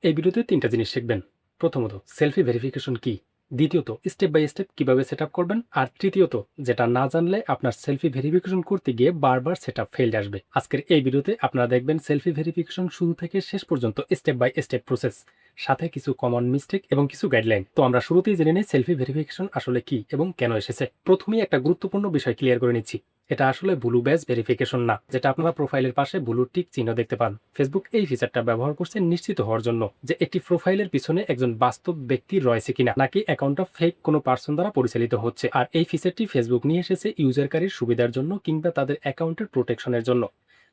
এই ভিডিওতে ৩টা জিনিস শিখবেন। প্রথমত সেলফি ভেরিফিকেশন কি? দ্বিতীয়ত স্টেপ বাই স্টেপ কিভাবে সেটআপ করবেন? আর তৃতীয়ত যেটা না জানলে আপনার সেলফি ভেরিফিকেশন করতে গিয়ে বারবার সেটআপ ফেইল্ড আসবে। আজকের এই ভিডিওতে আপনারা দেখবেন সেলফি ভেরিফিকেশন শুরু থেকে শেষ পর্যন্ত স্টেপ বাই স্টেপ প্রসেস, সাথে কিছু কমন মিস্টেক এবং কিছু গাইডলাইন। তো আমরা শুরুতেই জেনে নিই সেলফি ভেরিফিকেশন আসলে কি এবং কেন এসেছে। প্রথমেই একটা গুরুত্বপূর্ণ বিষয় ক্লিয়ার করে নিচ্ছি। এটা আসলে ব্লু ব্যাজ ভেরিফিকেশন না, যেটা আপনারা প্রোফাইলের পাশে ব্লু টিক চিহ্ন দেখতে পান। ফেসবুক এই ফিচারটা ব্যবহার করছে নিশ্চিত হওয়ার জন্য যে একটি প্রোফাইলের পিছনে একজন বাস্তব ব্যক্তি রয়েছে কিনা, নাকি অ্যাকাউন্টটা ফেক কোনো পার্সন দ্বারা পরিচালিত হচ্ছে। আর এই ফিচারটি ফেসবুক নিয়ে এসেছে ইউজারকারীর সুবিধার জন্য কিংবা তাদের অ্যাকাউন্টের প্রোটেকশনের জন্য।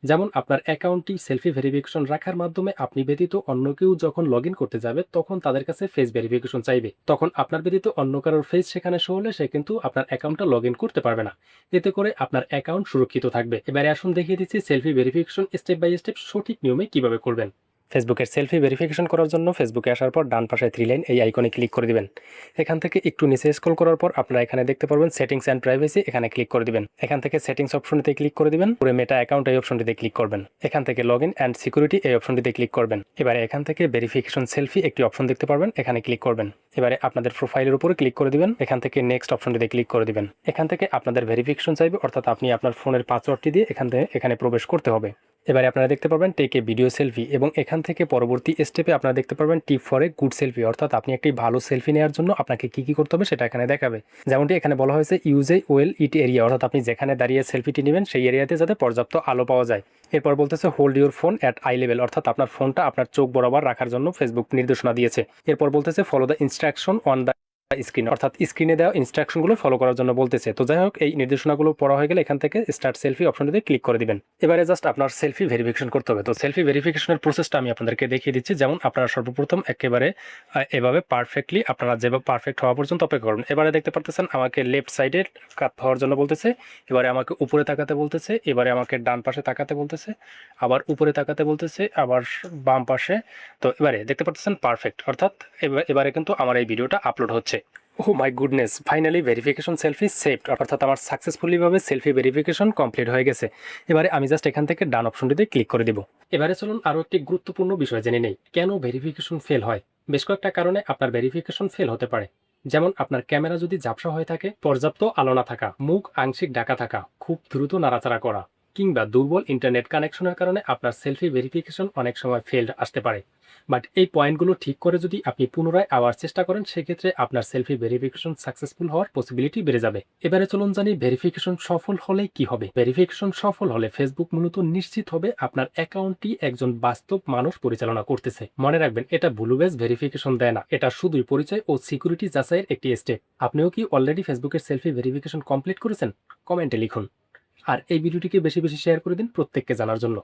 যেমন আপনার অ্যাকাউন্টটি সেলফি ভেরিফিকেশন রাখার মাধ্যমে আপনি ব্যতীত অন্য কেউ যখন লগ ইন করতে যাবে তখন তাদের কাছে ফেস ভেরিফিকেশন চাইবে। তখন আপনার ব্যতীত অন্য কারোর ফেস সেখানে শো হলে সে কিন্তু আপনার অ্যাকাউন্টটা লগ ইন করতে পারবে না। এতে করে আপনার অ্যাকাউন্ট সুরক্ষিত থাকবে। এবারে আসুন দেখিয়ে দিচ্ছি selfie verification step by step সঠিক নিয়মে কিভাবে করবেন। ফেসবুকের সেলফি ভেরিফিকেশন করার জন্য ফেসবুকে আসার পর ডান পাশে 3 লাইন এই আইকনে ক্লিক করে দিবেন। এখান থেকে একটু নিচে স্ক্রল করার পর আপনারা এখানে দেখতে পারবেন সেটিংস অ্যান্ড প্রাইভেসি, এখানে ক্লিক করে দিবেন। এখান থেকে সেটিংস অপশনটিতে ক্লিক করে দিবেন। পুরো মেটা অ্যাকাউন্ট এই অপশনটিতে ক্লিক করবেন। এখান থেকে লগ ইন অ্যান্ড সিকিউরিটি এই অপশনটিতে ক্লিক করবেন। এবারে এখান থেকে ভেরিফিকেশন সেলফি একটি অপশন দেখতে পারবেন, এখানে ক্লিক করবেন। এবারে আপনাদের প্রোফাইলের উপরে ক্লিক করে দিবেন। এখান থেকে নেক্সট অপশনটিতে ক্লিক করে দিবেন। এখান থেকে আপনাদের ভেরিফিকেশন চাইবে, অর্থাৎ আপনি আপনার ফোনের পাসওয়ার্ডটি দিয়ে এখানে প্রবেশ করতে হবে। এবারে আপনারা দেখতে পারবেন টেক এ ভিডিও সেলফি, এবং এখান থেকে পরবর্তী স্টেপে আপনারা দেখতে পারবেন টিপ ফর এ গুড সেলফি, অর্থাৎ আপনি একটি ভালো সেলফি নেওয়ার জন্য আপনাকে কি করতে হবে সেটা এখানে দেখাবে। যেমনটি এখানে বলা হয়েছে use a well it area, অর্থাৎ আপনি যেখানে দাঁড়িয়ে সেলফিটি নেবেন সেই এরিয়াতে যাতে পর্যাপ্ত আলো পাওয়া যায়। এরপর বলতেছে hold your phone at I level, অর্থাৎ আপনার ফোনটা আপনার চোখ বরাবর রাখার জন্য ফেসবুক নির্দেশনা দিয়েছে। এরপর বলতেছে follow the instruction on the screen, অর্থাৎ স্ক্রিনে দেওয়া ইনস্ট্রাকশনগুলো ফলো করার জন্য বলতেছে। তো যাই হোক, এই নির্দেশনাগুলো পড়া হয়ে গেলে এখান থেকে স্টার্ট সেলফি অপশনটিতে ক্লিক করে দিবেন। এবারে জাস্ট আপনার সেলফি ভেরিফিকেশন করতে হবে। তো সেলফি ভেরিফিকেশনের প্রসেসটা আমি আপনাদেরকে দেখিয়ে দিচ্ছি। যেমন আপনারা সর্বপ্রথম একেবারে এভাবে পারফেক্টলি আপনারা যেভাবে পারফেক্ট হওয়া পর্যন্ত অপেক্ষা করবেন। এবারে দেখতে পারতেছেন আমাকে লেফট সাইডে কাত হওয়ার জন্য বলতেছে, এবারে আমাকে উপরে তাকাতে বলতেছে, এবারে আমাকে ডান পাশে তাকাতে বলতেছে, আবার উপরে তাকাতে বলতেছে, আবার বাম পাশে। তো এবারে দেখতে পারতেছেন পারফেক্ট, অর্থাৎ এবারে কিন্তু আমার এই ভিডিওটা আপলোড হচ্ছে। Oh my goodness, finally verification selfie saved, অর্থাৎ আমার সাকসেসফুলিভাবে সেলফি ভেরিফিকেশন কমপ্লিট হয়ে গেছে। এবারে আমি জাস্ট এখান থেকে ডান অপশনটিতে ক্লিক করে দিব। এবারে চলুন আরও একটি গুরুত্বপূর্ণ বিষয় জেনে নেই, কেন ভেরিফিকেশন ফেল হয়। বেশ কয়েকটা কারণে আপনার ভেরিফিকেশন ফেল হতে পারে। যেমন আপনার ক্যামেরা যদি ঝাপসা হয়ে থাকে, পর্যাপ্ত আলো না থাকা, মুখ আংশিক ঢাকা থাকা, খুব দ্রুত নাড়াচাড়া করা, কিংবা দুর্বল ইন্টারনেট কানেকশনের কারণে আপনার সেলফি ভেরিফিকেশন অনেক সময় ফেলড আসতে পারে। বাট এই পয়েন্টগুলো ঠিক করে যদি আপনি পুনরায় আবার চেষ্টা করেন, সেক্ষেত্রে আপনার সেলফি ভেরিফিকেশন সাকসেসফুল হওয়ার পসিবিলিটি বেড়ে যাবে। এবারে চলুন জানি ভেরিফিকেশন সফল হলে কি হবে। ভেরিফিকেশন সফল হলে ফেসবুক মূলত নিশ্চিত হবে আপনার অ্যাকাউন্টটি একজন বাস্তব মানুষ পরিচালনা করতেছে। মনে রাখবেন, এটা ব্লু বেজ ভেরিফিকেশন দেয় না, এটা শুধুই পরিচয় ও সিকিউরিটি যাচাইয়ের একটি স্টেপ। আপনিও কি অলরেডি ফেসবুকের সেলফি ভেরিফিকেশন কমপ্লিট করেছেন? কমেন্টে লিখুন। আর এই ভিডিওটিকে বেশি বেশি শেয়ার করে দিন প্রত্যেককে জানার জন্য।